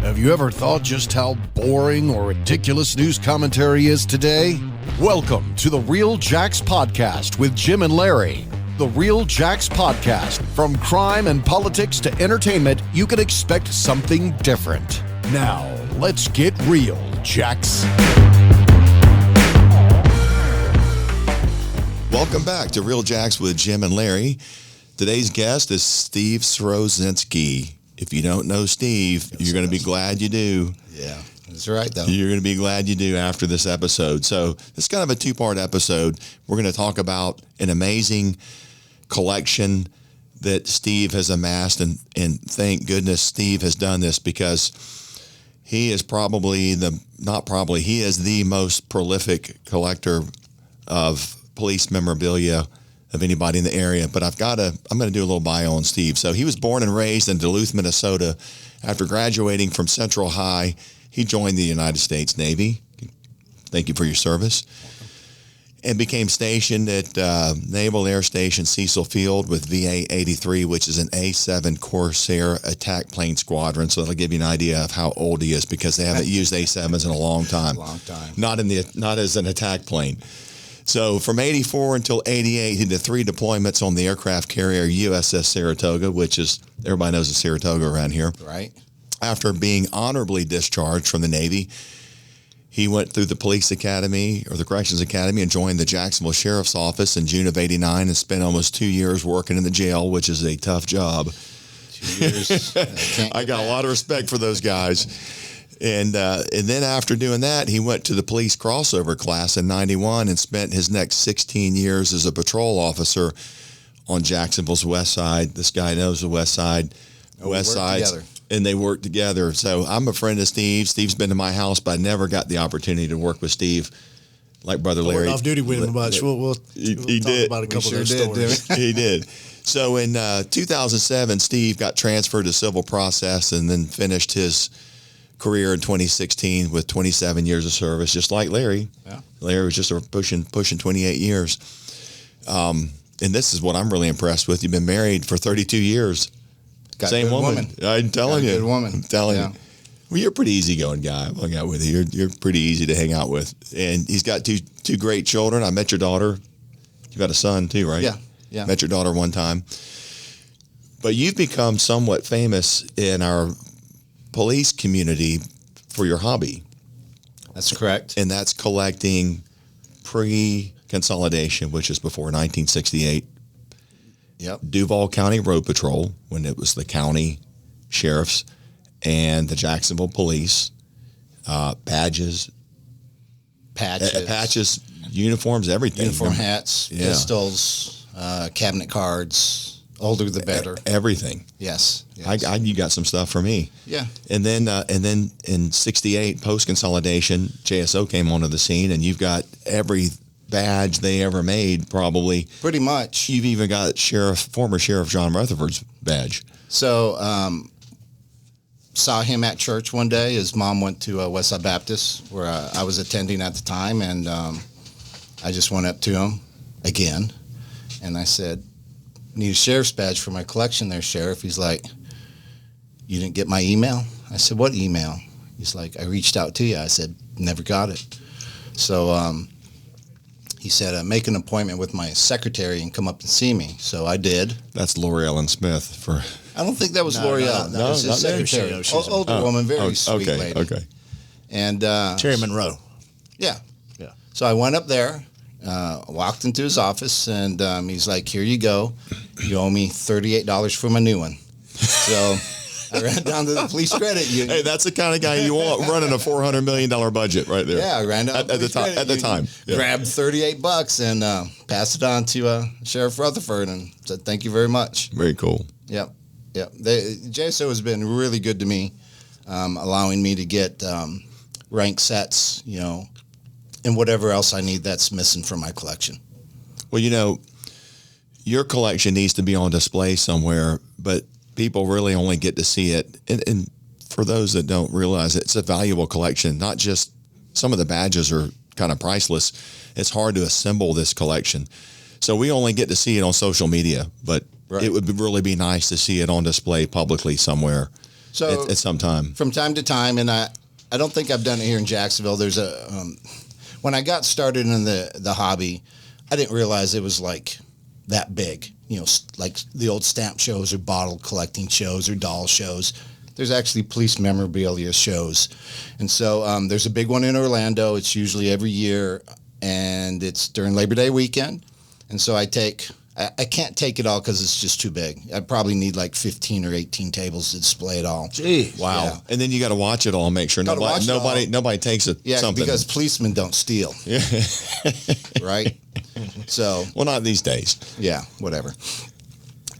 Have you ever thought just how boring or ridiculous news commentary is today? Welcome to the RealJax podcast with Jim and Larry. The RealJax podcast. From crime and politics to entertainment, you can expect something different. Now, let's get real, Jax. Welcome back to RealJax with Jim and Larry. Today's guest is Steve Srozinski. If you don't know Steve, you're going to be glad you do. Yeah, that's right, though. You're going to be glad you do after this episode. So it's kind of a two-part episode. We're going to talk about an amazing collection that Steve has amassed, and thank goodness Steve has done this, because he is he is the most prolific collector of police memorabilia of anybody in the area. But I'm going to do a little bio on Steve. So he was born and raised in Duluth, Minnesota. After graduating from Central High, he joined the United States Navy. Thank you for your service. And became stationed at Naval Air Station Cecil Field with VA-83, which is an A-7 Corsair attack plane squadron. So that'll give you an idea of how old he is, because they haven't used A-7s in a long time. Not as an attack plane. So from 84 until 88, he did 3 deployments on the aircraft carrier USS Saratoga, which is, everybody knows the Saratoga around here. Right. After being honorably discharged from the Navy, he went through the police academy, or the corrections academy, and joined the Jacksonville Sheriff's Office in June of 89 and spent almost 2 years working in the jail, which is a tough job. 2 years. I got a lot of respect for those guys. And then after doing that, he went to the police crossover class in 91 and spent his next 16 years as a patrol officer on Jacksonville's west side. This guy knows the west side. West side. And they worked together. So I'm a friend of Steve. Steve's been to my house, but I never got the opportunity to work with Steve like Brother Larry. We're off duty with him much. We'll talk about a couple of those stories. He did. So in 2007, Steve got transferred to civil process and then finished his career in 2016 with 27 years of service, just like Larry. Yeah. Larry was just pushing 28 years. And this is what I'm really impressed with. You've been married for 32 years. Same woman. I'm telling you. Good woman. I'm telling you. Well, you're a pretty easygoing guy. I've hung out with you. You're pretty easy to hang out with. And he's got two great children. I met your daughter. You've got a son too, right? Yeah. Met your daughter one time. But you've become somewhat famous in our police community for your hobby. That's correct. And that's collecting pre-consolidation, which is before 1968. Yep. Duval County Road Patrol, when it was the county sheriffs and the Jacksonville police, patches, uniforms, everything. Uniform hats, pistols, cabinet cards. Older the better. Everything. Yes. You got some stuff for me. Yeah. And then in 68, post-consolidation, JSO came onto the scene, and you've got every badge they ever made, probably. Pretty much. You've even got former Sheriff John Rutherford's badge. So, saw him at church one day. His mom went to Westside Baptist, where I was attending at the time, and I just went up to him again, and I said, "Need a sheriff's badge for my collection there, Sheriff." He's like, "You didn't get my email?" I said, "What email?" He's like, "I reached out to you." I said, "Never got it." So he said, "Make an appointment with my secretary and come up and see me." So I did. That's Lori Ellen Smith. I don't think that was Lori Ellen. That was his secretary. Older woman, very sweet lady. Okay. And Terry Monroe. Yeah. So I went up there. Walked into his office, and he's like, "Here you go. You owe me $38 for my new one." So I ran down to the police credit union. Hey, that's the kind of guy you want running a $400 million budget right there. Yeah, I ran down at the time. Yeah. Grabbed $38 and passed it on to Sheriff Rutherford and said, "Thank you very much." Very cool. Yep. JSO has been really good to me, allowing me to get rank sets, and whatever else I need that's missing from my collection. Well, your collection needs to be on display somewhere, but people really only get to see it. And for those that don't realize it, it's a valuable collection. Not just some of the badges are kind of priceless. It's hard to assemble this collection. So we only get to see it on social media, but it would really be nice to see it on display publicly somewhere. So at some time. From time to time, and I don't think I've done it here in Jacksonville. There's when I got started in the hobby, I didn't realize it was like that big. Like the old stamp shows or bottle collecting shows or doll shows. There's actually police memorabilia shows. And so there's a big one in Orlando. It's usually every year, and it's during Labor Day weekend. And so I can't take it all because it's just too big. I probably need like 15 or 18 tables to display it all. Gee, wow. Yeah. And then you got to watch it all and make sure nobody takes it. Yeah, something. because policemen don't steal. Yeah. Right? So. Well, not these days. Yeah, whatever.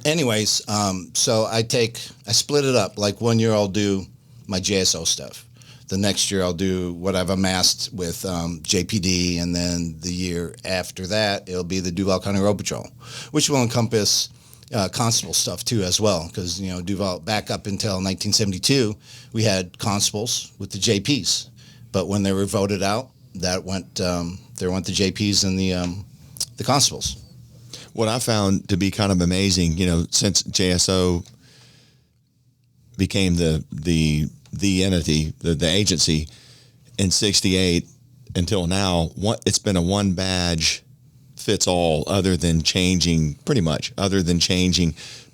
Anyways, so I split it up. Like 1 year I'll do my JSO stuff. The next year I'll do what I've amassed with JPD, and then the year after that it'll be the Duval County Road Patrol, which will encompass constable stuff too as well. Because Duval, back up until 1972, we had constables with the JPs, but when they were voted out, there went the JPs and the constables. What I found to be kind of amazing, since JSO became the entity, the agency in 68 until now, it's been a one badge fits all other than changing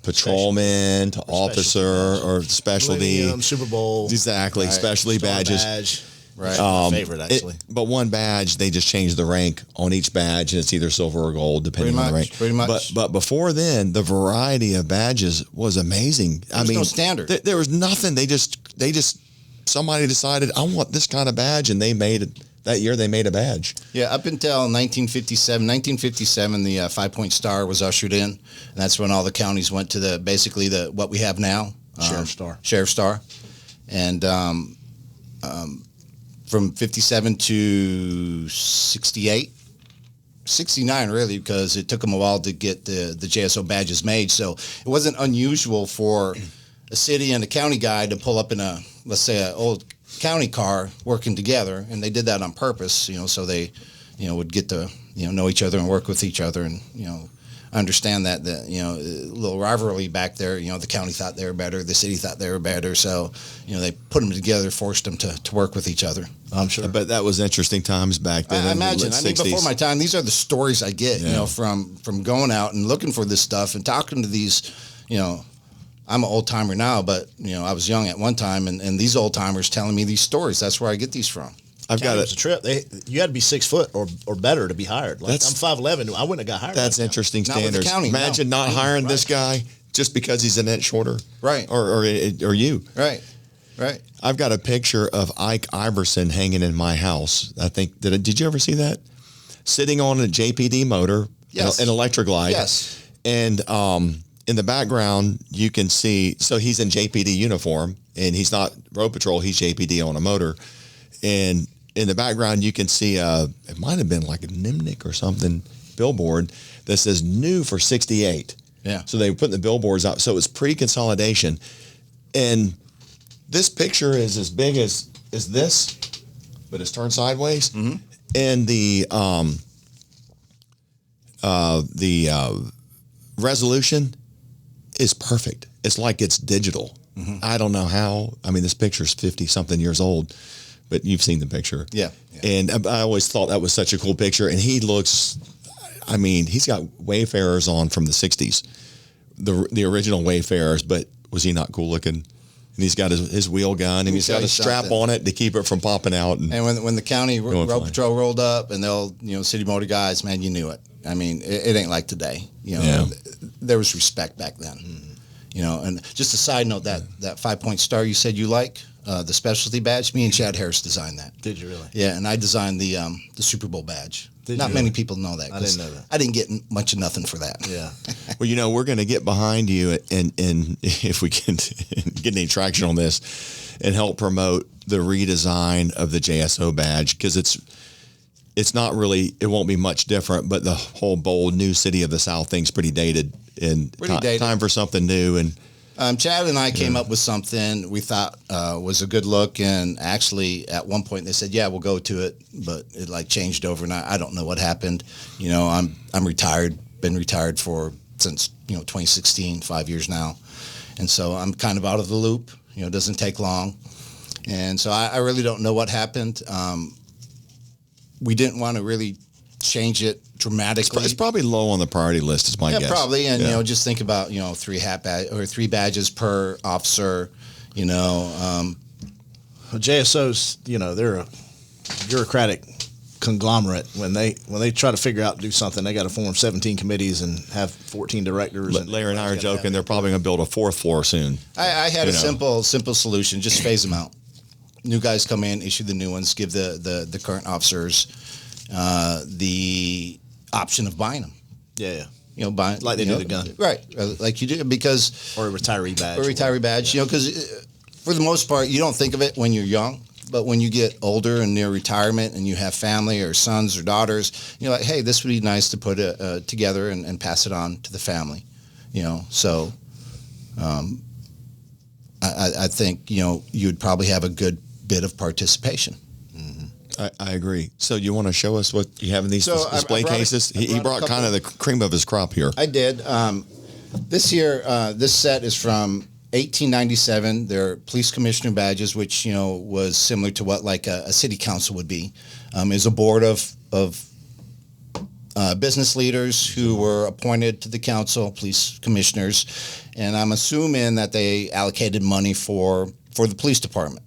patrolman to officer or specialty. Millennium, Super Bowl. Exactly. Right. Specialty Star badges. badge. Right. My favorite, actually. But one badge, they just change the rank on each badge, and it's either silver or gold, depending on the rank. Pretty much. But before then, the variety of badges was amazing. There's no standard. There was nothing. They just somebody decided, I want this kind of badge, and they made it. That year, they made a badge. Yeah, up until 1957. 1957, the 5-point star was ushered in, and that's when all the counties went to basically what we have now. Sheriff's Star. And from 57 to 68, 69 really, because it took them a while to get the JSO badges made. So it wasn't unusual for a city and a county guy to pull up in let's say an old county car working together, and they did that on purpose, so they, would get to, know each other and work with each other, and, understand that a little rivalry back there. The county thought they were better, the city thought they were better, so they put them together, forced them to work with each other. I'm sure. But that was interesting times back then. I imagine. I mean, before my time, these are the stories I get, from going out and looking for this stuff and talking to these, I'm an old timer now, but I was young at one time, and these old timers telling me these stories. That's where I get these from. I've got a trip. You had to be 6 foot or better to be hired. Like, I'm 5'11". I wouldn't have got hired. That's interesting Not with the standards. county, Imagine not hiring this guy just because he's an inch shorter, right? Or you, right? I've got a picture of Ike Iverson hanging in my house. I think did you ever see that? Sitting on a JPD motor, yes, an electric glide, yes, and in the background you can see. So he's in JPD uniform, and he's not road patrol. He's JPD on a motor, and in the background you can see it might have been like a Nimnik or something billboard that says new for 68. Yeah. So they were putting the billboards out. So it's pre-consolidation, and this picture is as big as this, but it's turned sideways. Mm-hmm. And the resolution is perfect. It's like it's digital. Mm-hmm. I don't know how. I mean, this picture's 50-something years old, but you've seen the picture. Yeah. And I always thought that was such a cool picture. And he looks, he's got Wayfarers on from the 60s, the original Wayfarers, but was he not cool looking? And he's got his wheel gun, and he's got a strap on it to keep it from popping out. And when the county road patrol rolled up, and they'll city motor guys, man, you knew it. I mean, it ain't like today. There was respect back then. Mm-hmm. And just a side note, that 5-point star you said you like, the specialty badge, me and Chad Harris designed that. Did you really? Yeah, and I designed the Super Bowl badge. Not many people know that. I didn't know that. I didn't get much of nothing for that. Yeah. Well, we're going to get behind you, and if we can get any traction on this, and help promote the redesign of the JSO badge, because it's not really, it won't be much different, but the whole bold new city of the South thing's pretty dated, and time for something new. And Chad and I came up with something we thought was a good look, and actually at one point they said, yeah, we'll go to it, but it changed overnight. I don't know what happened. I'm retired, been retired since 2016, 5 years now, and so I'm kind of out of the loop. It doesn't take long. And so I really don't know what happened. We didn't want to really change it dramatically. It's probably low on the priority list, is my guess. Yeah, probably. And, just think about, 3 badges per officer, JSOs, they're a bureaucratic conglomerate. When they try to figure out to do something, they got to form 17 committees and have 14 directors. But Larry and I are joking, they're probably going to build a 4th floor soon. I had a simple solution. Just phase them out. New guys come in, issue the new ones, give the current officers the option of buying them. Yeah. Buying like they do the gun. Right. Like you do, because... Or a retiree badge. Because for the most part, you don't think of it when you're young. But when you get older and near retirement and you have family or sons or daughters, you're like, hey, this would be nice to put together and pass it on to the family. So I think, you'd probably have a good bit of participation. I agree. So you want to show us what you have in these display cases? He brought kind of the cream of his crop here. I did. This set is from 1897. They're police commissioner badges, which was similar to what like a city council would be. Is a board of business leaders who were appointed to the council, police commissioners, and I'm assuming that they allocated money for the police department.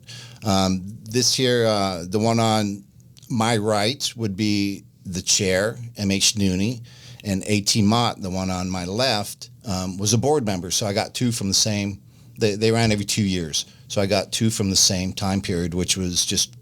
This here, the one on my right would be the chair, M.H. Nooney, and A.T. Mott, the one on my left, was a board member. So I got 2 from the same. They ran every 2 years. So I got 2 from the same time period, which was just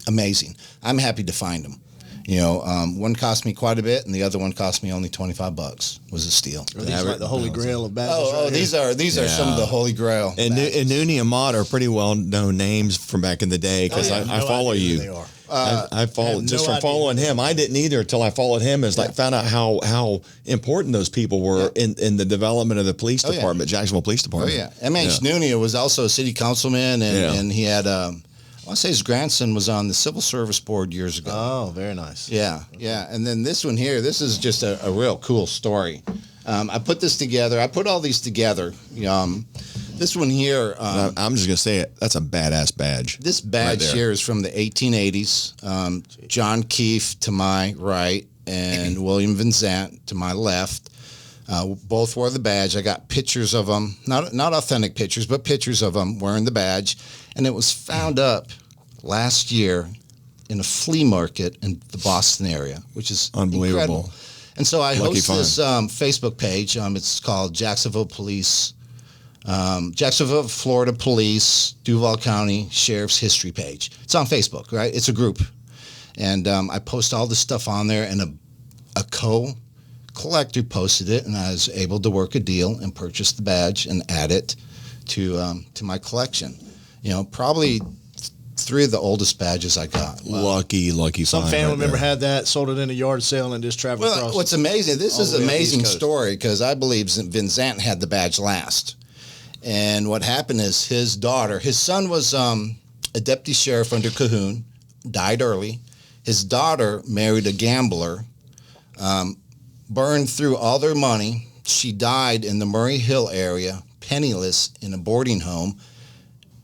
amazing. I'm happy to find them. One cost me quite a bit, and the other one cost me only $25. Was a steal. Are these like the Holy Grail of badges? Oh, these are some of the Holy Grail. And Nooney and Mott are pretty well known names from back in the day because I follow you. They are. I follow just from following him. I didn't either until I followed him. Found out how important those people were in the development of the police department, Jacksonville Police Department. Oh yeah, M.H. Nooney was also a city councilman, and he had. I want to say his grandson was on the Civil Service Board years ago. Oh, very nice. Yeah. And then this one here, this is just a real cool story. I put this together. I put all these together. This one here. I'm just going to say it. That's a badass badge. This badge right here is from the 1880s. John Keefe to my right and William Van Zant to my left. Both wore the badge. I got pictures of them, not authentic pictures, but pictures of them wearing the badge. And it was found up last year in a flea market in the Boston area, which is unbelievable. Incredible. And so I host this Facebook page. It's called Jacksonville Police, Jacksonville, Florida Police, Duval County Sheriff's History page. It's on Facebook, right? It's a group. And I post all this stuff on there, and a collector posted it, and I was able to work a deal and purchase the badge and add it to my collection. Probably 3 of the oldest badges I got. Wow. Lucky. Some family member had that, sold it in a yard sale, and just traveled across. What's amazing, this is an amazing story, because I believe Van Zant had the badge last. And what happened is his son was a deputy sheriff under Cahoon, died early. His daughter married a gambler, burned through all their money. She died in the Murray Hill area, penniless, in a boarding home.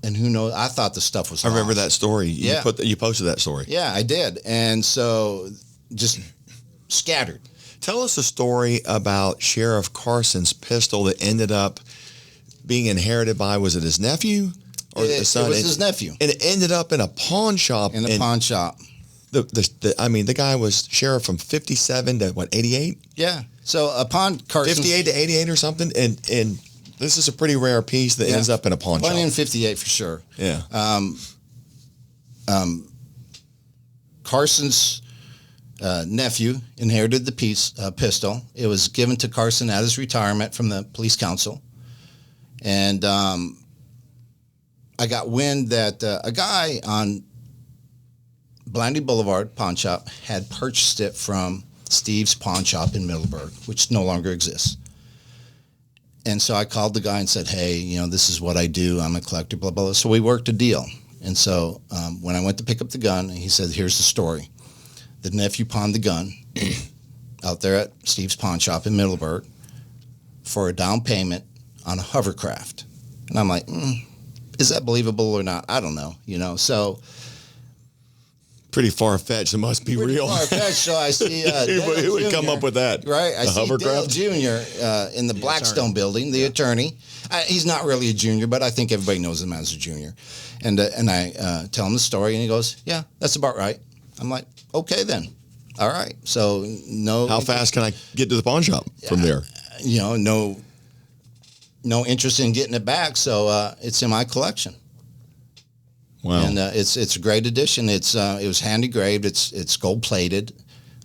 And who knows? I thought the stuff was I remember lost. that story. Yeah. You posted that story. Yeah, I did. And so just scattered. Tell us a story about Sheriff Carson's pistol that ended up being inherited by, was it his nephew or the son? It was his nephew. And it ended up in a pawn shop. In a pawn shop. The guy was sheriff from 57 to 88? Yeah. So upon Carson 58 to 88 or something, and this is a pretty rare piece that ends up in a pawn shop. in 58 for sure. Yeah. Carson's nephew inherited the pistol. It was given to Carson at his retirement from the police council. And I got wind that a guy on Blandy Boulevard pawn shop had purchased it from Steve's pawn shop in Middleburg, which no longer exists. And so I called the guy and said, hey, this is what I do. I'm a collector, blah, blah, blah. So we worked a deal. And so when I went to pick up the gun, he said, here's the story. The nephew pawned the gun out there at Steve's pawn shop in Middleburg for a down payment on a hovercraft. And I'm like, Is that believable or not? I don't know. So Pretty far-fetched. It must be real. far-fetched. So I see Who would come up with that? Right. I see Dale hovercraft? Jr. In the Blackstone building, the attorney. He's not really a junior, but I think everybody knows him as a junior. And I tell him the story, and he goes, "Yeah, that's about right." I'm like, "Okay, then. All right." So no. How fast can I get to the pawn shop from there? No interest in getting it back, so it's in my collection. Wow. And it's a great addition. It was hand engraved. It's gold plated.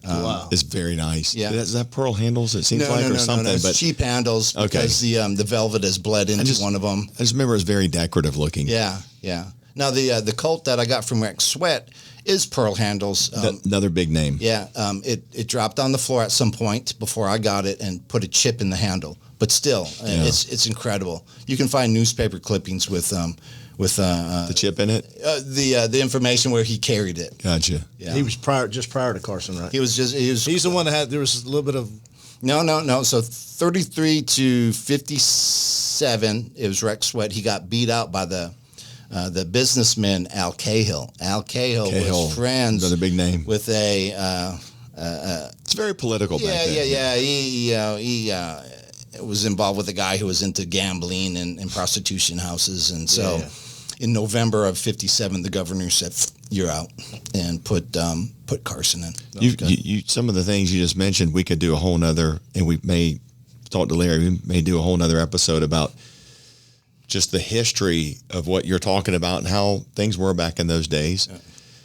Wow. It's very nice. Yeah. Is that pearl handles? It seems No, or something. no. It's But cheap handles because the velvet has bled into one of them. I just remember it's very decorative looking. Yeah. Now the Colt that I got from Rex Sweat is pearl handles. Another big name. Yeah. It dropped on the floor at some point before I got it and put a chip in the handle. But still, it's incredible. You can find newspaper clippings with The chip in it? the information where he carried it. Gotcha. Yeah. He was prior to Carson, right? He's the one that had. There was a little bit of. No. So 33 to 57, it was Rex Sweat. He got beat out by the businessman Al Cahill. Al Cahill was friends. Another big name. With a. It's very political back then. Yeah. He was involved with a guy who was into gambling and prostitution houses, and so in November of 57, the governor said, "You're out," and put Carson in. You some of the things you just mentioned, we could do a whole nother, and we may talk to Larry. We may do a whole nother episode about just the history of what you're talking about and how things were back in those days.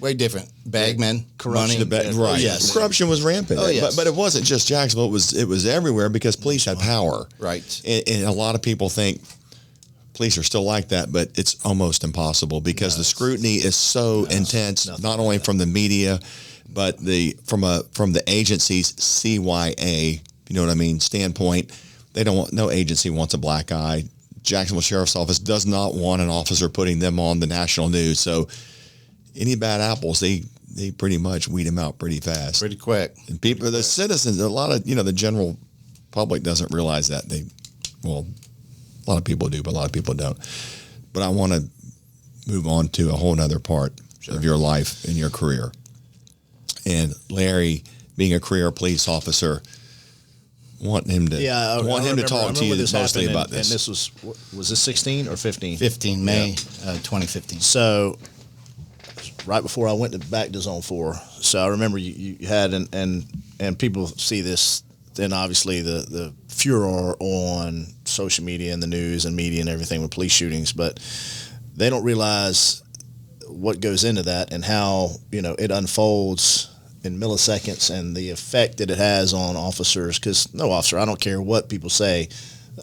Way different. Bagmen, Corruption, money. right? Yes. Corruption was rampant. Oh, yes. But it wasn't just Jacksonville. It was everywhere because police had power. Right. And a lot of people think police are still like that, but it's almost impossible because the scrutiny is so intense, not only from the media, but from the agency's CYA. You know what I mean? Standpoint. They don't want, no agency wants a black eye. Jacksonville Sheriff's Office does not want an officer putting them on the national news. So any bad apples, they pretty much weed them out pretty fast. Pretty quick. And people, the citizens, a lot of, the general public doesn't realize that. A lot of people do, but a lot of people don't. But I want to move on to a whole other part of your life and your career. And Larry, being a career police officer, want him to talk to you mostly about this. And this was this 16 or 15? 15, May 2015. So right before I went back to Zone 4. So I remember you had, and people see this, then obviously the furor on social media and the news and media and everything with police shootings, but they don't realize what goes into that and how, it unfolds in milliseconds and the effect that it has on officers. Because no officer, I don't care what people say,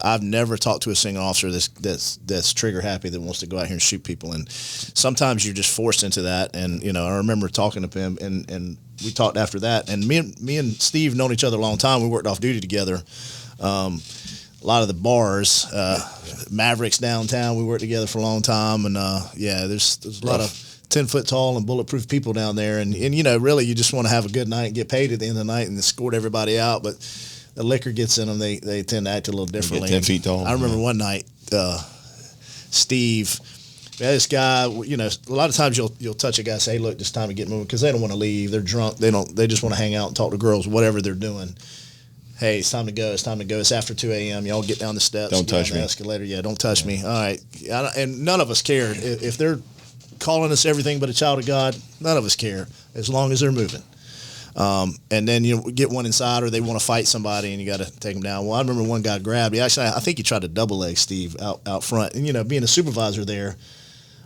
I've never talked to a single officer that's trigger happy that wants to go out here and shoot people. And sometimes you're just forced into that. And I remember talking to him, and we talked after that. And me and Steve known each other a long time. We worked off duty together. A lot of the bars, Mavericks downtown, we worked together for a long time. And there's a lot of 10-foot tall and bulletproof people down there. And really you just want to have a good night and get paid at the end of the night and escort everybody out. But the liquor gets in them, they tend to act a little differently. 10 feet tall. I remember one night, Steve, this guy, a lot of times you'll touch a guy and say, "Hey, look, it's time to get moving," because they don't want to leave. They're drunk. They just want to hang out and talk to girls, whatever they're doing. Hey, it's time to go. It's after 2 a.m. Y'all get down the steps. Don't touch me. Escalator. Yeah, don't touch me. All right. And none of us cared. If they're calling us everything but a child of God, none of us care as long as they're moving. And then get one inside, or they want to fight somebody, and you got to take them down. Well, I remember one guy grabbed. I think he tried to double leg Steve out front. And being a supervisor there,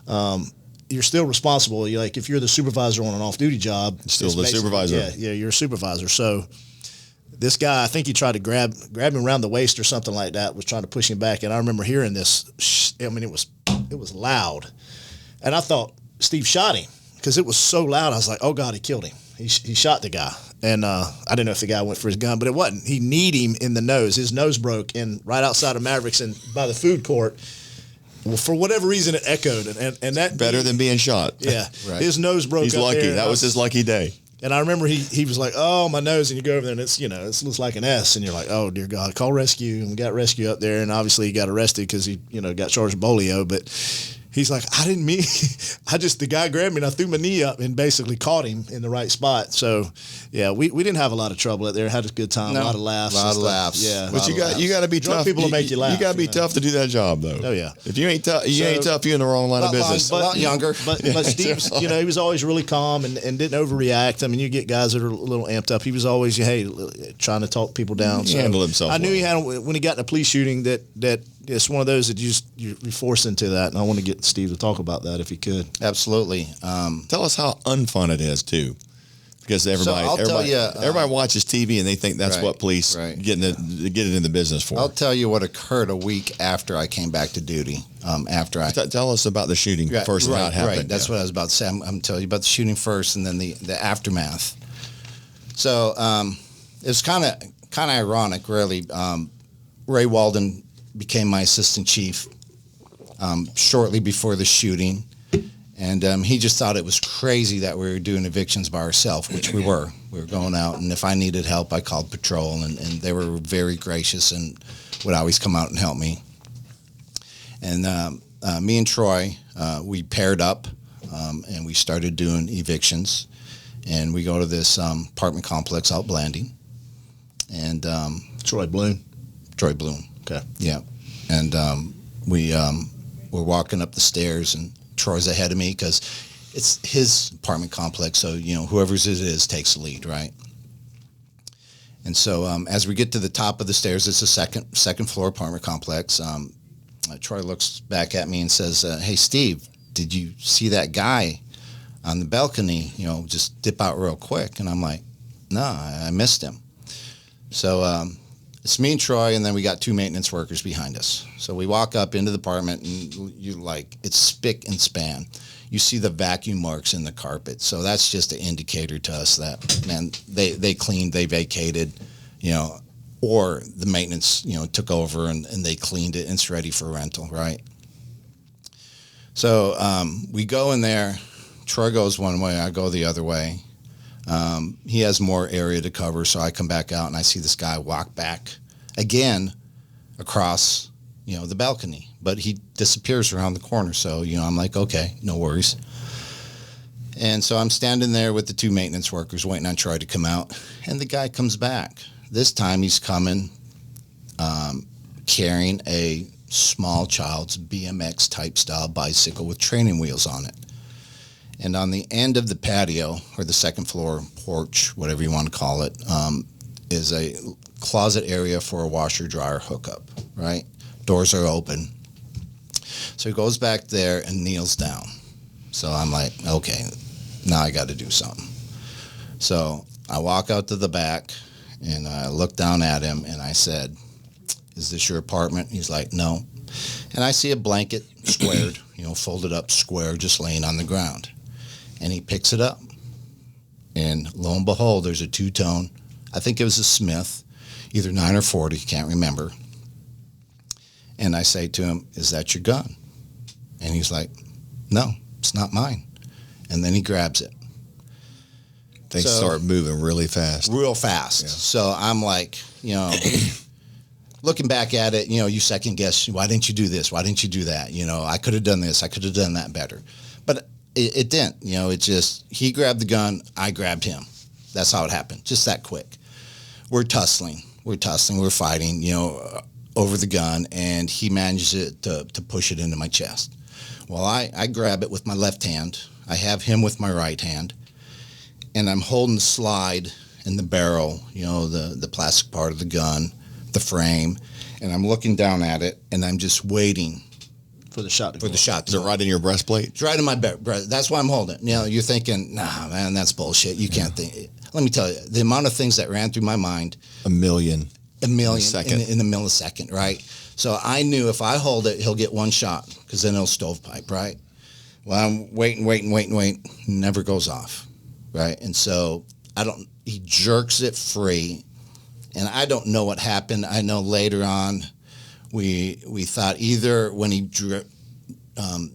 you're still responsible. If you're the supervisor on an off-duty job, still the supervisor. Yeah, you're a supervisor. So this guy, I think he tried to grab him around the waist or something like that. Was trying to push him back, and I remember hearing this. It was loud, and I thought Steve shot him because it was so loud. I was like, "Oh God, he killed him." He shot the guy, and I didn't know if the guy went for his gun, but it wasn't. He kneed him in the nose. His nose broke, and right outside of Mavericks and by the food court, well, for whatever reason, it echoed, and that better than being shot. Yeah, Right. His nose broke. He's up lucky. there, That was his lucky day. And I remember he was like, "Oh, my nose," and you go over there, and it's it looks like an S, and you're like, "Oh dear God, call rescue!" And we got rescue up there, and obviously he got arrested because he got charged with bolio, but He's like, I didn't mean, the guy grabbed me and I threw my knee up and basically caught him in the right spot. So, yeah, we didn't have a lot of trouble out there. Had a good time, a lot of laughs. A lot of laughs. Yeah. But you got to be Drunk tough. people will make you laugh. You got to be tough to do that job, though. Oh, yeah. If you ain't tough, you're in the wrong line of business. A lot younger. But Steve's, he was always really calm and didn't overreact. I mean, you get guys that are a little amped up. He was always, trying to talk people down. He handled himself I knew well. he had, when he got in a police shooting, that it's one of those that you're forced into that. And I want to get Steve to talk about that if he could. Absolutely. Tell us how unfun it is too, because everybody watches TV and they think that's what police get in the business for. I'll tell you what occurred a week after I came back to duty. Tell us about the shooting first and how it happened. Right. That's what I was about to say. I'm telling you about the shooting first, and then the aftermath. So it was kind of ironic, really. Ray Walden became my assistant chief shortly before the shooting. And he just thought it was crazy that we were doing evictions by ourselves, which we were. We were going out, and if I needed help, I called patrol, and they were very gracious and would always come out and help me. And me and Troy, we paired up, and we started doing evictions. And we go to this apartment complex out Blanding. And Troy Bloom. Okay. Yeah. And we're walking up the stairs, and Troy's ahead of me because it's his apartment complex. So, whoever's it is takes the lead, right? And so as we get to the top of the stairs, it's a second floor apartment complex. Troy looks back at me and says, hey, Steve, did you see that guy on the balcony, just dip out real quick? And I'm like, no, I missed him. So it's me and Troy, and then we got two maintenance workers behind us. So we walk up into the apartment, and it's spick and span. You see the vacuum marks in the carpet. So that's just an indicator to us that, man, they cleaned, they vacated, or the maintenance, took over and they cleaned it and it's ready for rental, right? So we go in there. Troy goes one way, I go the other way. He has more area to cover, so I come back out and I see this guy walk back again across, the balcony, but he disappears around the corner. So, I'm like, okay, no worries. And so I'm standing there with the two maintenance workers waiting on Troy to come out, and the guy comes back. This time he's coming carrying a small child's BMX type style bicycle with training wheels on it. And on the end of the patio, or the second floor porch, whatever you want to call it, is a closet area for a washer-dryer hookup, right? Doors are open. So he goes back there and kneels down. So I'm like, okay, now I got to do something. So I walk out to the back, and I look down at him, and I said, is this your apartment? He's like, no. And I see a blanket squared, folded up square, just laying on the ground. And he picks it up. And lo and behold, there's a two-tone, I think it was a Smith, either 9 or 40, can't remember. And I say to him, is that your gun? And he's like, no, it's not mine. And then he grabs it. Things start moving really fast. Real fast. Yeah. So I'm like, looking back at it, you second guess, why didn't you do this? Why didn't you do that? I could have done this. I could have done that better. But it didn't. It just, he grabbed the gun, I grabbed him. That's how it happened. Just that quick. We're tussling, we're fighting, over the gun, and he manages to push it into my chest. Well, I grab it with my left hand. I have him with my right hand, and I'm holding the slide and the barrel, the plastic part of the gun, the frame, and I'm looking down at it, and I'm just waiting for the shot to go. Is it right in your breastplate? It's right in my breast. That's why I'm holding it. You're thinking, nah, man, that's bullshit. You can't think. Let me tell you, the amount of things that ran through my mind. A million in a millisecond, right? So I knew if I hold it, he'll get one shot, because then he'll stovepipe, right? Well, I'm waiting, never goes off, right? And so he jerks it free, and I don't know what happened. I know later on we thought either when he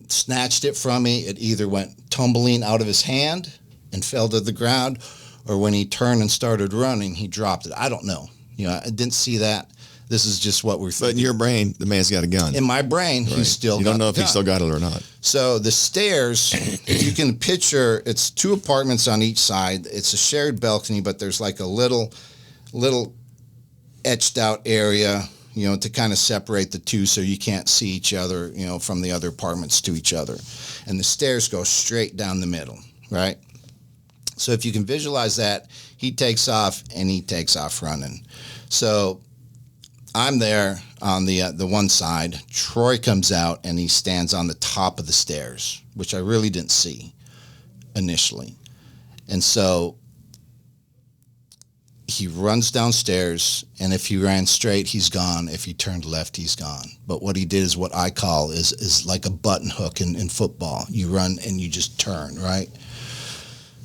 snatched it from me, it either went tumbling out of his hand and fell to the ground, or when he turned and started running, he dropped it. I don't know. I didn't see that. This is just what we're But thinking. in your brain, the man's got a gun. In my brain, Right. he's still You don't got know the if he gun. still got it or not. So the stairs, if you can picture, it's 2 apartments on each side. It's a shared balcony, but there's like a little etched out area, to kind of separate the two so you can't see each other, from the other apartments to each other. And the stairs go straight down the middle, right? So if you can visualize that, he takes off and he takes off running. So I'm there on the one side. Troy comes out and he stands on the top of the stairs, which I really didn't see initially. And so he runs downstairs, and if he ran straight, he's gone. If he turned left, he's gone. But what he did is what I call is like a button hook in football. You run and you just turn, right?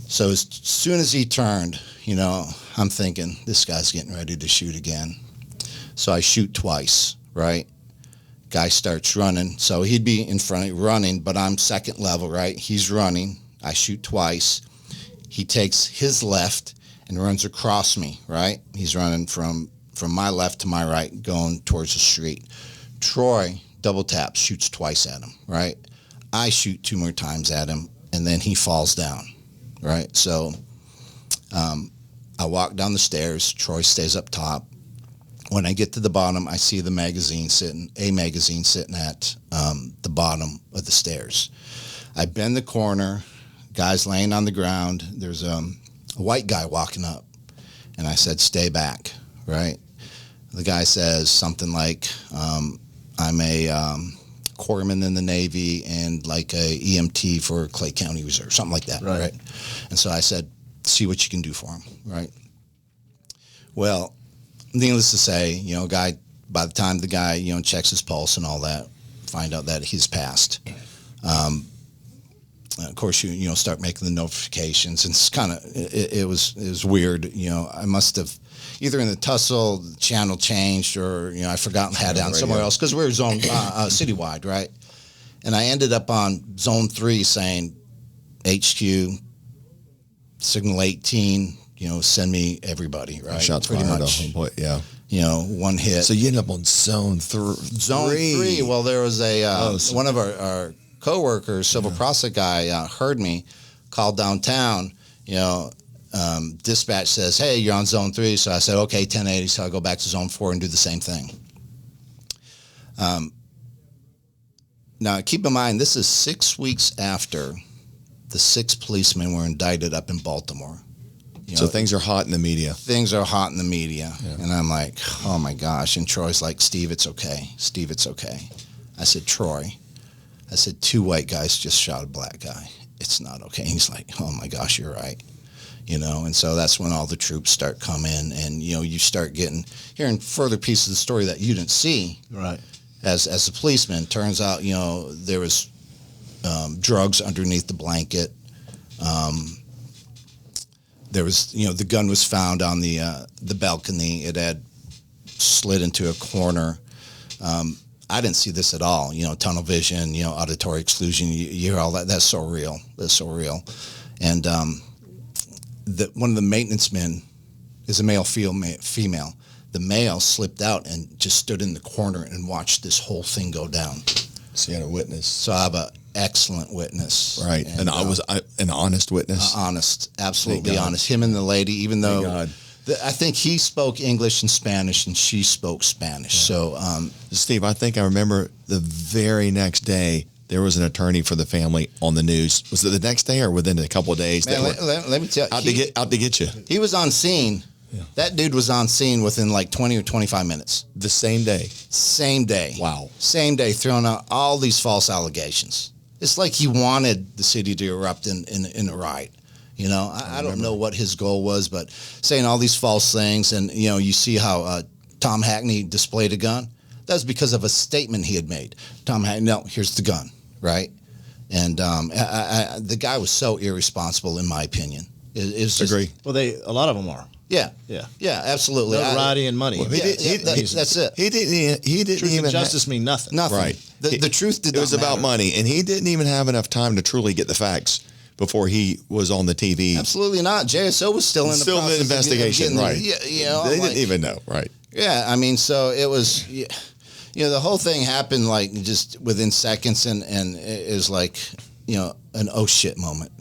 So as soon as he turned, I'm thinking, this guy's getting ready to shoot again. So I shoot twice, right? Guy starts running. So he'd be in front of me running, but I'm second level, right? He's running. I shoot twice. He takes his left and runs across me, right? He's running from my left to my right, going towards the street. Troy double taps, shoots twice at him, right? I shoot 2 more times at him, and then he falls down, right? So I walk down the stairs. Troy stays up top. When I get to the bottom, I see a magazine sitting at the bottom of the stairs. I bend the corner. Guy's laying on the ground. There's a white guy walking up, and I said, "Stay back," right? The guy says something like, "I'm a corpsman in the Navy and like a EMT for Clay County Reserve," something like that, right? And so I said, "See what you can do for him," right? Well, needless to say, guy. By the time the guy, checks his pulse and all that, find out that he's passed. Of course, you start making the notifications, and it's kind of it was weird. I must have either in the tussle the channel changed, or I forgot had it on somewhere else because we were zone citywide, right? And I ended up on zone 3 saying, "HQ, signal 18, send me everybody," right? Shots pretty fired much. off. Yeah. One hit. So you end up on zone 3. Zone 3. Well, there was one of our coworkers, civil process guy, heard me, called downtown. Dispatch says, "Hey, you're on zone 3." So I said, "Okay, 1080." So I go back to zone 4 and do the same thing. Now, keep in mind, this is 6 weeks after the 6 policemen were indicted up in Baltimore. So things are hot in the media. Things are hot in the media. Yeah. And I'm like, oh my gosh. And Troy's like, "Steve, it's okay. Steve, it's okay." I said, "Troy," I said, "2 white guys just shot a black guy. It's not okay." He's like, "Oh my gosh, you're right." And so that's when all the troops start coming, and, you start hearing further pieces of the story that you didn't see. Right. As a policeman, turns out, there was drugs underneath the blanket. There was, the gun was found on the balcony. It had slid into a corner. I didn't see this at all. Tunnel vision, auditory exclusion. You hear all that. That's so real. That's so real. And one of the maintenance men is a male, female. The male slipped out and just stood in the corner and watched this whole thing go down. So you had a witness. So I have an excellent witness. Right. And I was an honest witness. Honest. Absolutely honest. Him and the lady, even though I think he spoke English and Spanish and she spoke Spanish. So, Steve, I think I remember the very next day there was an attorney for the family on the news. Was it the next day or within a couple of days? Man, let me tell you. Out to get you. He was on scene. Yeah. That dude was on scene within like 20 or 25 minutes. The same day? Same day. Wow. Same day, throwing out all these false allegations. It's like he wanted the city to erupt in a riot. I don't know what his goal was, but saying all these false things, and, you see how Tom Hackney displayed a gun. That was because of a statement he had made. Tom Hackney, "No, here's the gun," right? And the guy was so irresponsible, in my opinion. It's just, agree. Well, a lot of them are. Yeah, absolutely. Notoriety and money. Well, that's it. He didn't Truth even and justice mean nothing. Nothing. Right. The truth did not. It was about money, and he didn't even have enough time to truly get the facts before he was on the TV. Absolutely not. JSO was still in the process investigation, right? They didn't even know, right? Yeah, I mean, so it was, the whole thing happened like just within seconds, and it was like, an oh shit moment.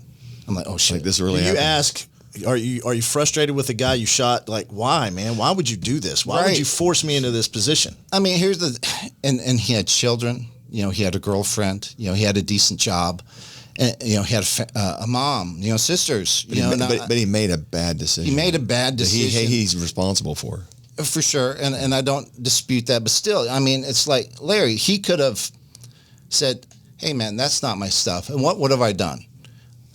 I'm like, oh shit, Like, this really Do you happened. ask? Are you frustrated with the guy you shot? Like, why, man? Why would you do this? Why would Right. you force me into this position? I mean, and he had children. He had a girlfriend. He had a decent job. And, he had a mom. sisters. But he made a bad decision. He made a bad decision. He's responsible for. For sure, and I don't dispute that, but still, I mean, it's like, Larry, he could have said, hey, man, that's not my stuff. And what have I done?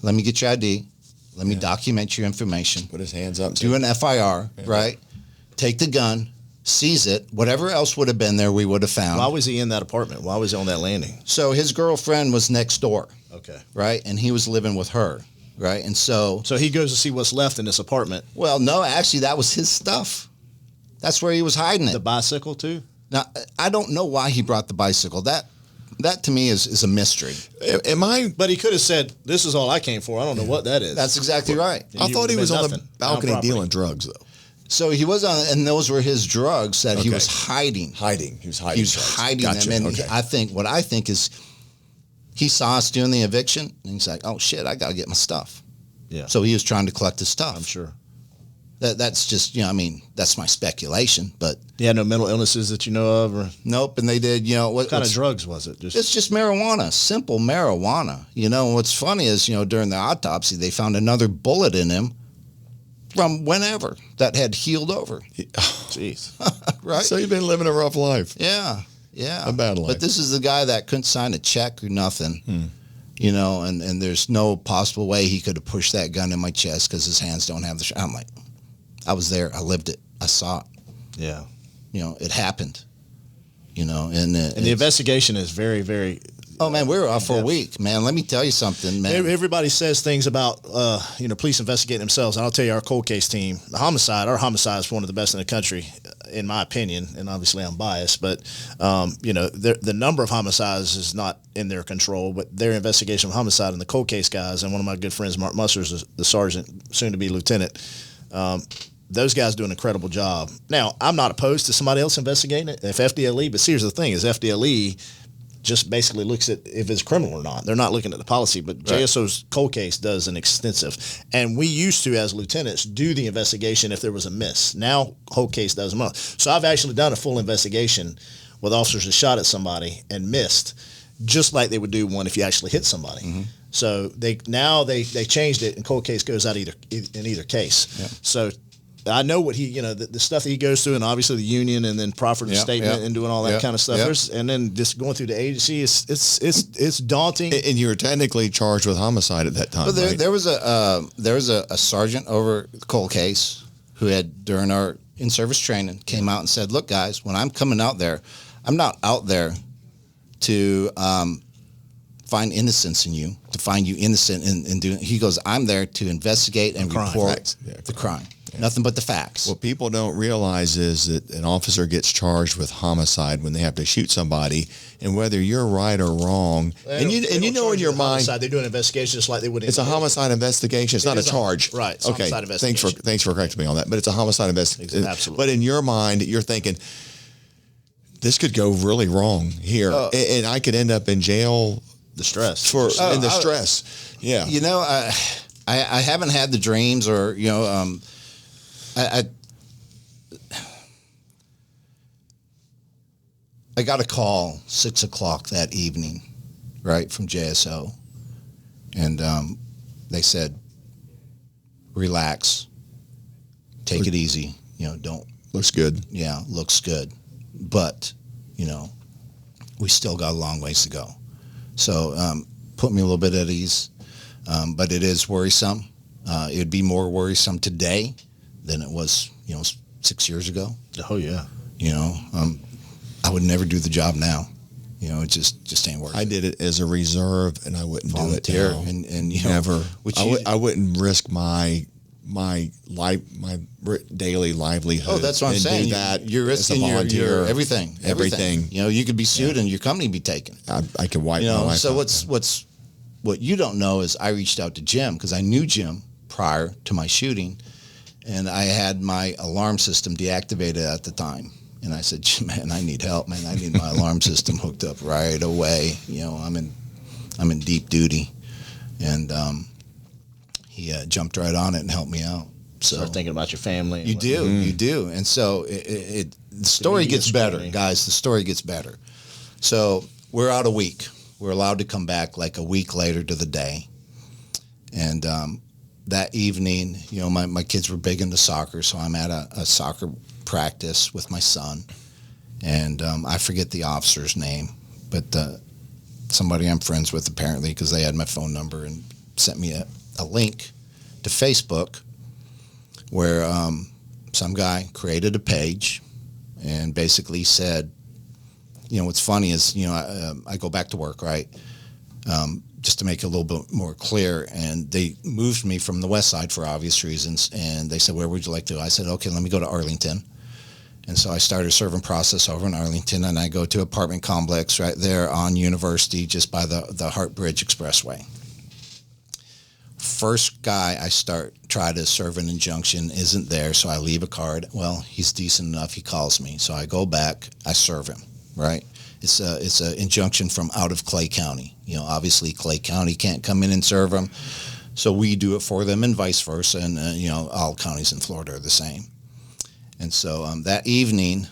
Let me get your ID. Let me document your information. Put his hands up. Do an FIR, right? Take the gun, seize it. Whatever else would have been there, we would have found. Why was he in that apartment? Why was he on that landing? So his girlfriend was next door, Okay. right? And he was living with her, right? And so he goes to see what's left in this apartment. well, no, actually, that was his stuff. That's where he was hiding it. The bicycle too. Now, I don't know why he brought the bicycle. That to me is a mystery. Am I? But he could have said, "This is all I came for. I don't know what that is." That's exactly right. I thought he was on the nothing. balcony Property. dealing drugs, though. So he was on, and those were his drugs that he Okay. was hiding. He was hiding. He was drugs. hiding Gotcha. them. And Okay. what I think is he saw us doing the eviction, and he's like, oh, shit, I got to get my stuff. Yeah. So he was trying to collect his stuff. I'm sure. That's just, that's my speculation. But He had no mental illnesses that you know of, or nope, and they did, what kind of drugs was it? It's just marijuana, simple marijuana. And what's funny is, during the autopsy, they found another bullet in him from whenever that had healed over. Jeez. Right? So you've been living a rough life. Yeah. A bad life. But this is the guy that couldn't sign a check or nothing. And there's no possible way he could have pushed that gun in my chest because his hands don't have the I'm like, I was there. I lived it. I saw it. Yeah. It happened. And the investigation is very, very. Oh man, we were off for a week, man. Let me tell you something, man. Everybody says things about police investigating themselves. And I'll tell you, our cold case team, our homicide is one of the best in the country, in my opinion. And obviously, I'm biased, but the number of homicides is not in their control. But their investigation of homicide and the cold case guys, and one of my good friends, Mark Musters, the sergeant, soon to be lieutenant. Those guys do an incredible job. Now, I'm not opposed to somebody else investigating it. If FDLE, but here's the thing: is FDLE just basically looks at if it's criminal or not. They're not looking at the policy, but JSO's cold case does an extensive. And we used to, as lieutenants, do the investigation if there was a miss. Now, cold case does them. So I've actually done a full investigation with officers that shot at somebody and missed, just like they would do one if you actually hit somebody. Mm-hmm. So they changed it, and cold case goes out in either case. Yep. So I know what he, the stuff that he goes through, and obviously the union, and then proffering a statement and doing all that kind of stuff. And then just going through the agency, it's daunting. And you were technically charged with homicide at that time. But there was a sergeant over the cold case who had, during our in-service training, came out and said, "Look, guys, when I'm coming out there, I'm not out there to find innocence in you, to find you innocent in doing." He goes, "I'm there to investigate and report the crime." Nothing but the facts. What people don't realize is that an officer gets charged with homicide when they have to shoot somebody, and whether you're right or wrong, and you know in your mind, they do an investigation just like they would. It's a homicide investigation. It's not a charge, right? It's okay. Homicide investigation. Thanks for correcting me on that. But it's a homicide investigation. Absolutely. But in your mind, you're thinking this could go really wrong here, and I could end up in jail. The stress stress. Yeah. I haven't had the dreams, or I got a call 6:00 that evening, right, from JSO, and they said, "Relax, take it easy, don't." Looks good. Yeah, looks good, but we still got a long ways to go. So put me a little bit at ease, but it is worrisome. It would be more worrisome today than it was, 6 years ago. Oh yeah. I would never do the job now. It just ain't worth it. I did it as a reserve, and I wouldn't Volunteer, do it now. and Never. I wouldn't risk my life, my daily livelihood. Oh, that's what I'm saying. Do that you're risking your everything. Everything. You could be sued and your company be taken. I could wipe my life. So out. what you don't know is I reached out to Jim because I knew Jim prior to my shooting, and I had my alarm system deactivated at the time. And I said, man, I need help, man. I need my alarm system hooked up right away. You know, I'm in deep duty. And he jumped right on it and helped me out. So Start thinking about your family. you do. And so the story gets better, guys. The story gets better. So we're out a week. We're allowed to come back like a week later to the day. And that evening, you know, my kids were big into soccer, so I'm at a soccer practice with my son. And I forget the officer's name, but somebody I'm friends with apparently, because they had my phone number and sent me a link to Facebook where some guy created a page and basically said, you know, what's funny is, you know, I go back to work, right? Just to make it a little bit more clear. And they moved me from the West Side for obvious reasons. And they said, where would you like to go? I said, okay, let me go to Arlington. And so I started serving process over in Arlington, and I go to apartment complex right there on University, just by the Hart Bridge Expressway. First guy I try to serve an injunction isn't there, so I leave a card. Well, he's decent enough. He calls me. So I go back, I serve him, right? It's a injunction from out of Clay County. You know, obviously Clay County can't come in and serve them, so we do it for them and vice versa. And, you know, all counties in Florida are the same. And so that evening,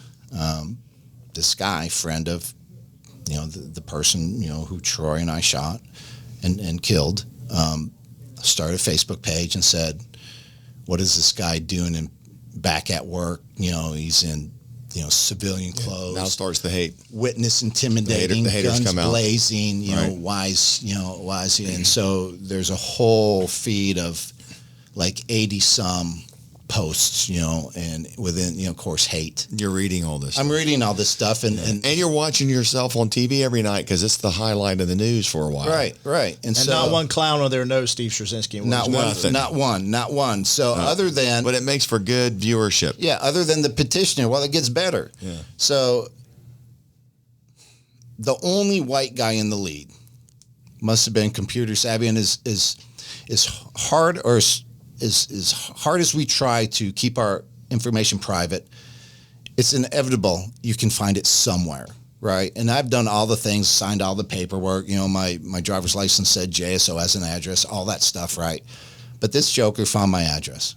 this guy, friend of, you know, the person, you know, who Troy and I shot and killed, started a Facebook page and said, what is this guy doing back at work? You know, he's in, you know, civilian clothes. Now starts the hate. Witness intimidating, the haters guns come out. blazing, you know, why is he? And so there's a whole feed of like 80-some posts, you know, and within, you know, of course, hate. You're reading all this. I'm reading all this stuff, and you're watching yourself on TV every night because it's the highlight of the news for a while. Right. And so not one clown on there knows Steve Srozinski. not one. So other than, But it makes for good viewership. yeah, other than the petitioner, well, it gets better. Yeah. So the only white guy in the lead must have been computer savvy, and is hard or as hard as we try to keep our information private, it's inevitable you can find it somewhere, right? And I've done all the things, signed all the paperwork, you know, my driver's license said JSO as an address, all that stuff, right? But this joker found my address.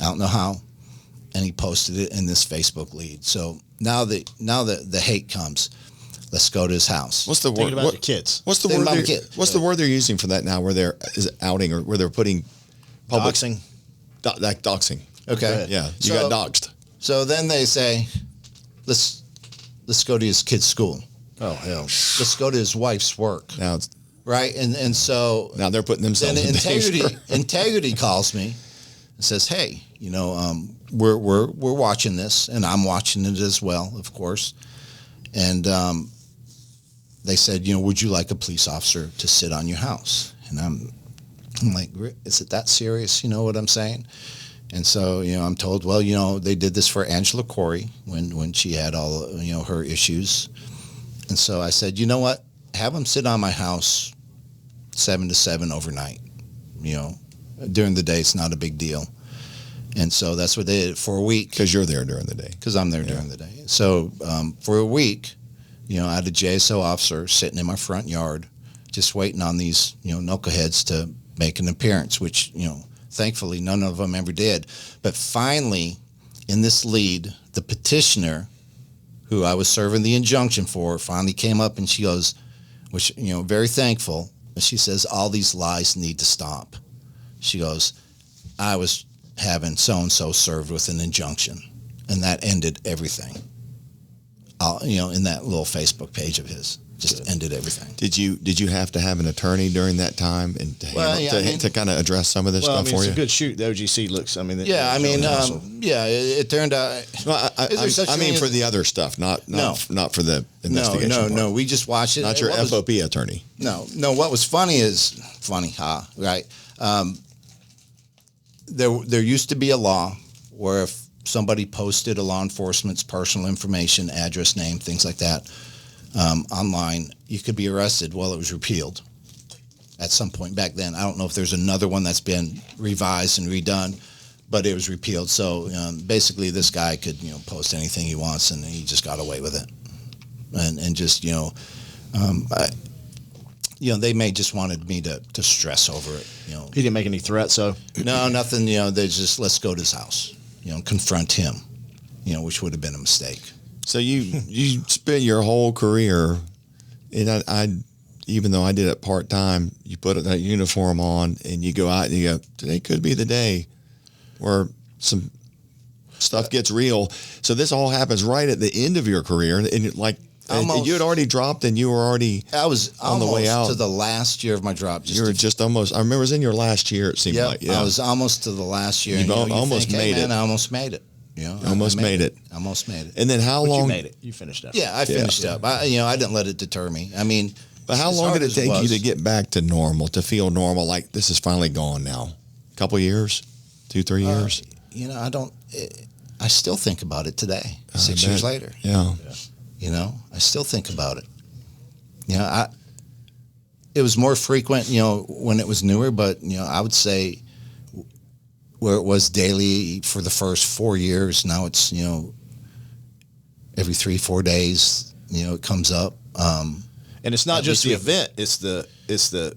I don't know how, and he posted it in this Facebook lead. So now the hate comes. Let's go to his house. What's the word? Thinking about the kids. What's the Thinking word? about the kid. What's the word they're using for that now? Where they're is it outing or where they're putting public Doxing. Like doxing. Okay. Yeah, you got doxed. So then they say, let's go to his kid's school. Oh, hell. Let's go to his wife's work. Now it's Right. And so now they're putting then themselves in danger. Integrity calls me and says, hey, you know, we're watching this, and I'm watching it as well, of course. And they said, you know, would you like a police officer to sit on your house? And I'm like, is it that serious? You know what I'm saying? And so, you know, I'm told, well, you know, they did this for Angela Corey when she had all, you know, her issues. And so I said, you know what? Have them sit on my house 7 to 7 overnight. You know, during the day, it's not a big deal. And so that's what they did for a week. Because you're there during the day. Because I'm there during the day. So for a week, you know, I had a JSO officer sitting in my front yard just waiting on these, you know, knuckleheads to make an appearance, which, you know, thankfully none of them ever did. But finally, in this lead, the petitioner, who I was serving the injunction for, finally came up and she goes, which, you know, very thankful, and she says, all these lies need to stop. She goes, I was having so-and-so served with an injunction, and that ended everything. You know, in that little Facebook page of his. Just ended everything. Did you have to have an attorney during that time and to kind of address some of this stuff for it's you? a good shoot. The OGC looks. I mean, it turned out. Well, I mean for the other stuff, not for the investigation. No. We just watched it. Not your FOP attorney. No. What was funny is right. There used to be a law where if somebody posted a law enforcement's personal information, address, name, things like that, online, you could be arrested. Well, it was repealed at some point back then. I don't know if there's another one that's been revised and redone, but it was repealed. So basically, this guy could post anything he wants, and he just got away with it. And just they may just wanted me to stress over it. He didn't make any threats, so No, nothing. They just let's go to his house. Confront him. Which would have been a mistake. So you spent your whole career, and I even though I did it part time, you put that uniform on and you go out and you go, today could be the day where some stuff gets real. So this all happens right at the end of your career, and you had already dropped, and you were already I was on the way out to the last year of my drop. You were just almost. I remember it was in your last year. It seemed like. Yeah, I was almost to the last year. You almost made it. I almost made it. Almost made it. Almost made it. And then how long? You made it. You finished up. Yeah, I finished up. I didn't let it deter me. I mean, but how long did it take you to get back to normal, to feel normal? Like this is finally gone now. A couple of years, 2-3 years. I don't. I still think about it today. 6 years later. Yeah. I still think about it. It was more frequent, when it was newer, but I would say where it was daily for the first 4 years, now it's every 3-4 days, it comes up. And it's not just the event; it's the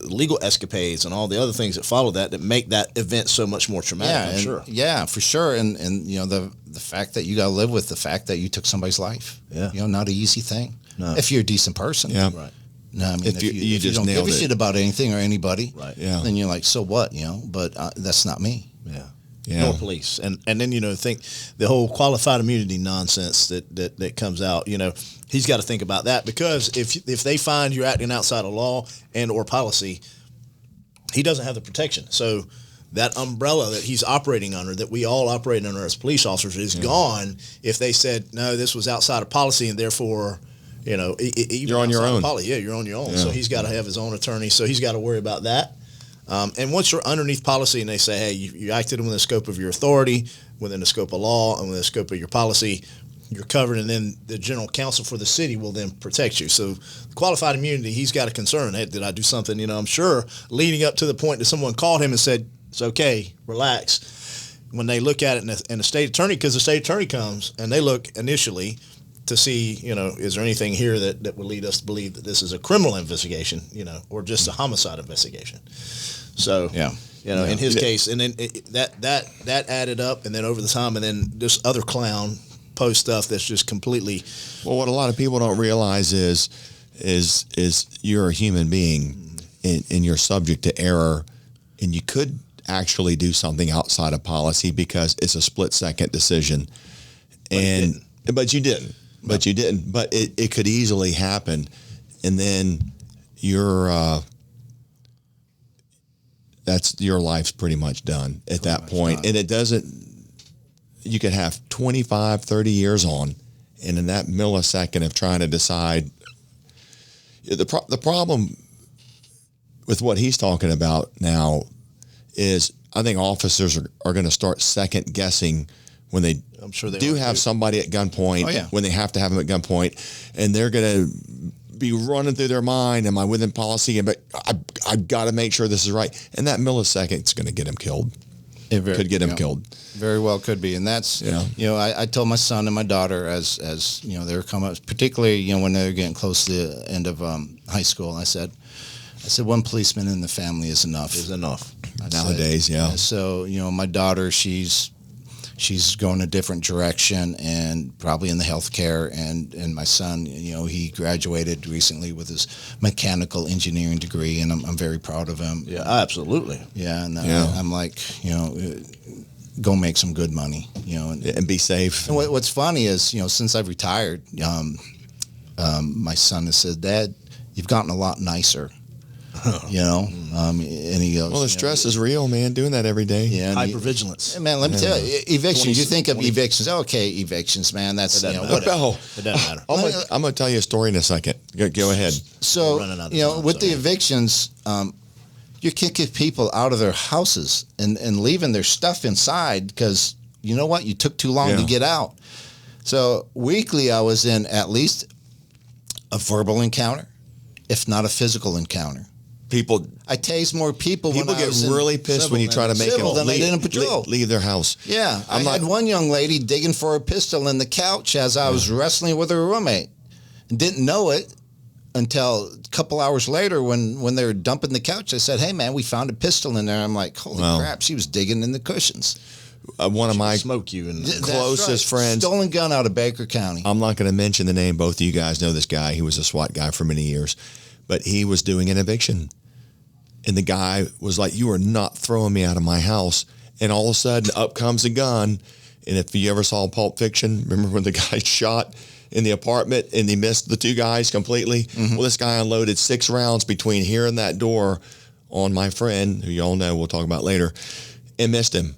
legal escapades and all the other things that follow that make that event so much more traumatic. I'm sure. Yeah, for sure. And the fact that you got to live with the fact that you took somebody's life. Yeah. Not an easy thing. No. If you're a decent person. Yeah. Right. No, I mean, if you just don't nailed give a it. shit about anything or anybody, Right. Yeah. then you're like, so what? But that's not me. Yeah. Yeah. Nor police. And then, think the whole qualified immunity nonsense that comes out, he's got to think about that, because if they find you're acting outside of law and or policy, he doesn't have the protection. So that umbrella that he's operating under, that we all operate under as police officers, is gone if they said, no, this was outside of policy and therefore, You're on your own. Yeah, you're on your own. Yeah. So he's got to have his own attorney. So he's got to worry about that. And once you're underneath policy and they say, hey, you acted within the scope of your authority, within the scope of law, and within the scope of your policy, you're covered, and then the general counsel for the city will then protect you. So qualified immunity, he's got a concern. Hey, did I do something? I'm sure leading up to the point that someone called him and said, it's okay, relax. When they look at it and the state attorney, because the state attorney comes and they look initially to see, is there anything here that would lead us to believe that this is a criminal investigation, or just a homicide investigation. So, in his case, and then that added up, and then over the time, and then this other clown post stuff that's just completely. Well, what a lot of people don't realize is you're a human being, and you're subject to error, and you could actually do something outside of policy because it's a split-second decision, but you didn't. But you didn't. But it could easily happen, and then your life's pretty much done at that point. And it doesn't. You could have 25, 30 years on, and in that millisecond of trying to decide, the problem with what he's talking about now is I think officers are going to start second guessing when they do have somebody at gunpoint, when they have to have them at gunpoint, and they're going to be running through their mind, am I within policy? But I've got to make sure this is right. And that millisecond's going to get him killed. Could get him killed. Very well could be. And that's, I told my son and my daughter as they were coming up, particularly, when they were getting close to the end of high school, I said, one policeman in the family is enough. Nowadays, So, my daughter, she's going a different direction and probably in the healthcare. And my son, he graduated recently with his mechanical engineering degree, and I'm very proud of him. Yeah, absolutely. Yeah, and I'm like, go make some good money, and be safe. And what's funny is, since I've retired, my son has said, Dad, you've gotten a lot nicer. And he goes, well, the stress is real, man. Doing that every day. Yeah, hypervigilence. Man, let me tell you, evictions. You think of evictions. Okay, evictions, man. That's It whatever. doesn't matter. I'm going to tell you a story in a second. Go ahead. So, running out of time, with the evictions, you're kicking people out of their houses and leaving their stuff inside because you know what? You took too long to get out. So weekly, I was in at least a verbal encounter, if not a physical encounter. people I tased more people. People when I get was really in pissed when you try to make civil them than they did in patrol. leave their house. Yeah, I'm I had one young lady digging for a pistol in the couch as I was wrestling with her roommate. Didn't know it until a couple hours later when they were dumping the couch. I said, "Hey, man, we found a pistol in there." I'm like, "Holy crap!" She was digging in the cushions. One of my smoke you and closest friends. Stolen gun out of Baker County. I'm not going to mention the name. Both of you guys know this guy. He was a SWAT guy for many years, but he was doing an eviction. And the guy was like, "You are not throwing me out of my house." And all of a sudden, up comes a gun. And if you ever saw Pulp Fiction, remember when the guy shot in the apartment and he missed the two guys completely? Mm-hmm. Well, this guy unloaded 6 rounds between here and that door on my friend, who you all know we'll talk about later, and missed him.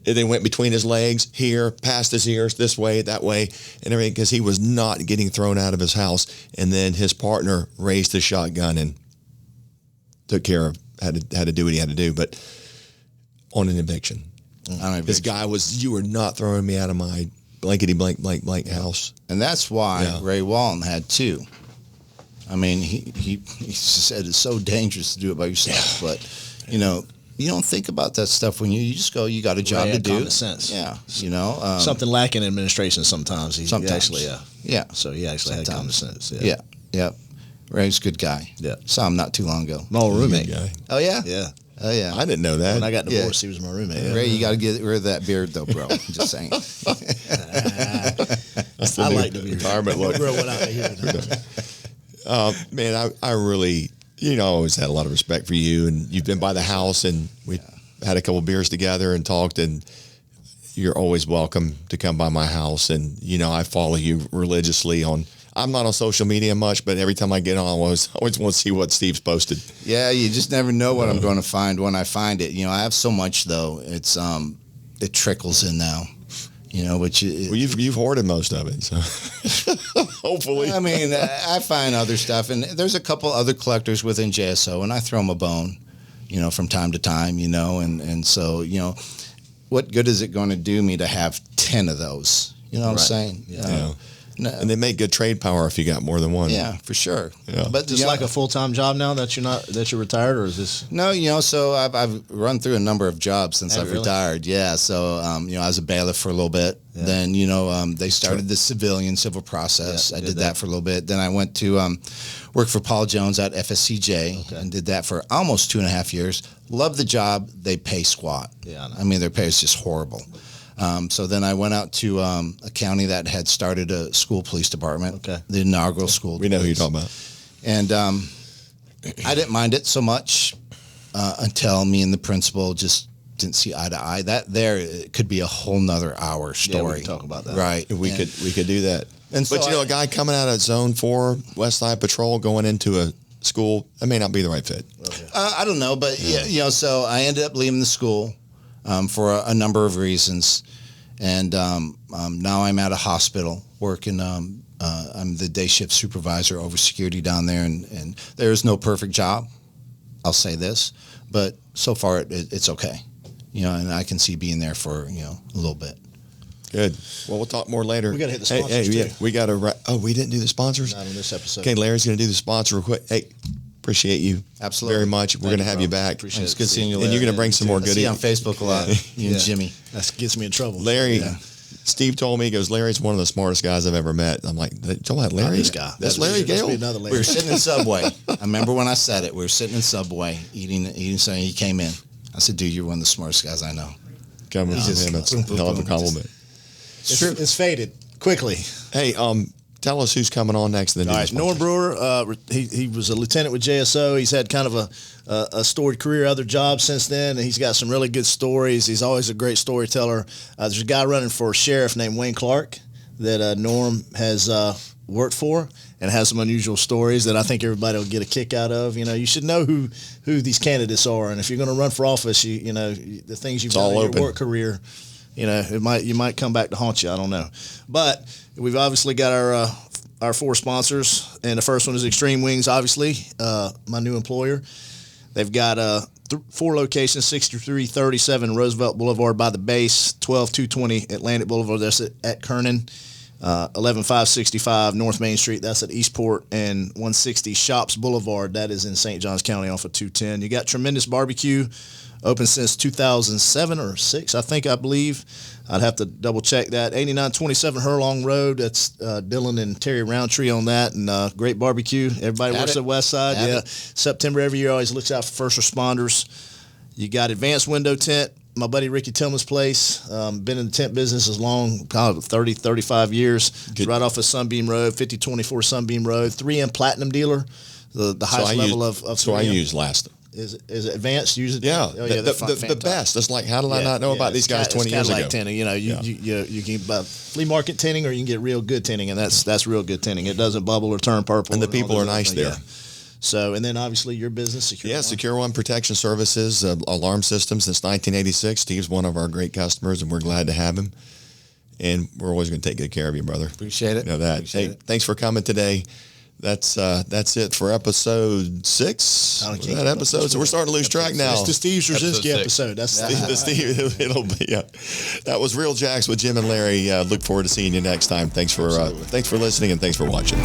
And then went between his legs, here, past his ears, this way, that way, and everything, because he was not getting thrown out of his house. And then his partner raised his shotgun and took care of, had to do what he had to do, but on an eviction. This guy was, "You were not throwing me out of my blankety blank house." And that's why Ray Walton had 2. I mean, he said it's so dangerous to do it by yourself, but, you know, you don't think about that stuff when you just go, you got a job to do. Common sense. Yeah, you know. Something lacking in administration sometimes. He actually, yeah. So he actually had common sense. Yeah. Ray's a good guy. Yeah. Saw him not too long ago. My old roommate. Guy. Oh, yeah? Yeah. Oh, yeah. I didn't know that. When I got divorced, he was my roommate. Yeah. Ray, you got to get rid of that beard, though, bro. Just saying. That's the I new like the retirement look. Grow one out here. Man, I really, I always had a lot of respect for you, and you've been by the house, and we had a couple beers together and talked, and you're always welcome to come by my house. And, I follow you religiously I'm not on social media much, but every time I get on, I always want to see what Steve's posted. Yeah, you just never know what I'm going to find when I find it. I have so much, though. It's it trickles in now. Which well, you've hoarded most of it, so hopefully. I mean, I find other stuff, and there's a couple other collectors within JSO, and I throw them a bone, from time to time, and so what good is it going to do me to have 10 of those? You know what I'm saying? Yeah. No. And they make good trade power if you got more than one. Yeah, for sure. Yeah. But just like a full-time job now that you're retired, or is this? No, so I've run through a number of jobs since I've retired. Yeah, so I was a bailiff for a little bit. Yeah. Then they started the civil process. Yeah, I did that for a little bit. Then I went to work for Paul Jones at FSCJ and did that for almost 2.5 years. Loved the job. They pay squat. Yeah, I mean their pay is just horrible. So then I went out to a county that had started a school police department, the inaugural school. We know who you're talking about. And I didn't mind it so much until me and the principal just didn't see eye to eye. It could be a whole nother hour story. Yeah, we can talk about that. Right. We could do that. And so but a guy coming out of Zone 4, West Side Patrol, going into a school, that may not be the right fit. Okay. I don't know, but so I ended up leaving the school. For a number of reasons, and now I'm at a hospital working. I'm the day shift supervisor over security down there, and there is no perfect job. I'll say this, but so far it's okay, and I can see being there for a little bit. Good. Well, we'll talk more later. We got to hit the sponsors too. Yeah, we got to. Oh, we didn't do the sponsors. Not on this episode. Okay, Larry's going to do the sponsor real quick. Hey. Appreciate you very much. We're going to have you back. Appreciate it. It's good seeing you, Larry. And you're going to bring some more goodies. I see you on Facebook a lot. You and Jimmy. That gets me in trouble. Larry, Steve told me, he goes, Larry's one of the smartest guys I've ever met. I'm like, talking about Larry? This guy. That's Larry Gale? Another Larry. We were sitting in Subway. I remember when I said it. We were sitting in Subway eating something. He came in. I said, dude, you're one of the smartest guys I know. Coming from him. That's a hell of a compliment. It's faded quickly. Hey, tell us who's coming on next. All right, Norm Brewer, he was a lieutenant with JSO. He's had kind of a storied career, other jobs since then, and he's got some really good stories. He's always a great storyteller. There's a guy running for sheriff named Wayne Clark that Norm has worked for and has some unusual stories that I think everybody will get a kick out of. You should know who these candidates are, and if you're going to run for office, the things you've done in your work career, you might come back to haunt you. I don't know, but we've obviously got our 4 sponsors, and the first one is Extreme Wings. Obviously, my new employer. They've got 4 locations: 6337 Roosevelt Boulevard by the base, 12220 Atlantic Boulevard. That's at Kernan. 11565 North Main Street, that's at Eastport, and 160 Shops Boulevard, that is in St. Johns County off of 210. You got Tremendous Barbecue, open since 2007 or 6, I believe. I'd have to double check that. 8927 Hurlong Road, that's Dylan and Terry Roundtree on that, and great barbecue. Everybody works at West Side. September every year always looks out for first responders. You got Advanced Window Tent. My buddy Ricky Tillman's place, been in the tent business as long, 30, 35 years. Good. Right off of Sunbeam Road, 5024 Sunbeam Road. 3M Platinum dealer, the highest level of 3M. So I use last. Is it Advanced? Use it? Yeah, the best. It's like, how did I not know about these guys 20 years ago? Tinting, you can buy flea market tinting, or you can get real good tinting, and that's real good tinting. It doesn't bubble or turn purple. And the people are nice there. Yeah. So, and then obviously your business, Secure One. Secure One Protection Services, alarm system since 1986. Steve's one of our great customers, and we're glad to have him. And we're always going to take good care of you, brother. Appreciate it. You know that. Thanks for coming today. That's it for episode 6. That episode. So we're starting to lose track now. It's the Steve Srozinski episode. That's the Steve. It'll be. Yeah. That was RealJax with Jim and Larry. Look forward to seeing you next time. Thanks for listening, and thanks for watching.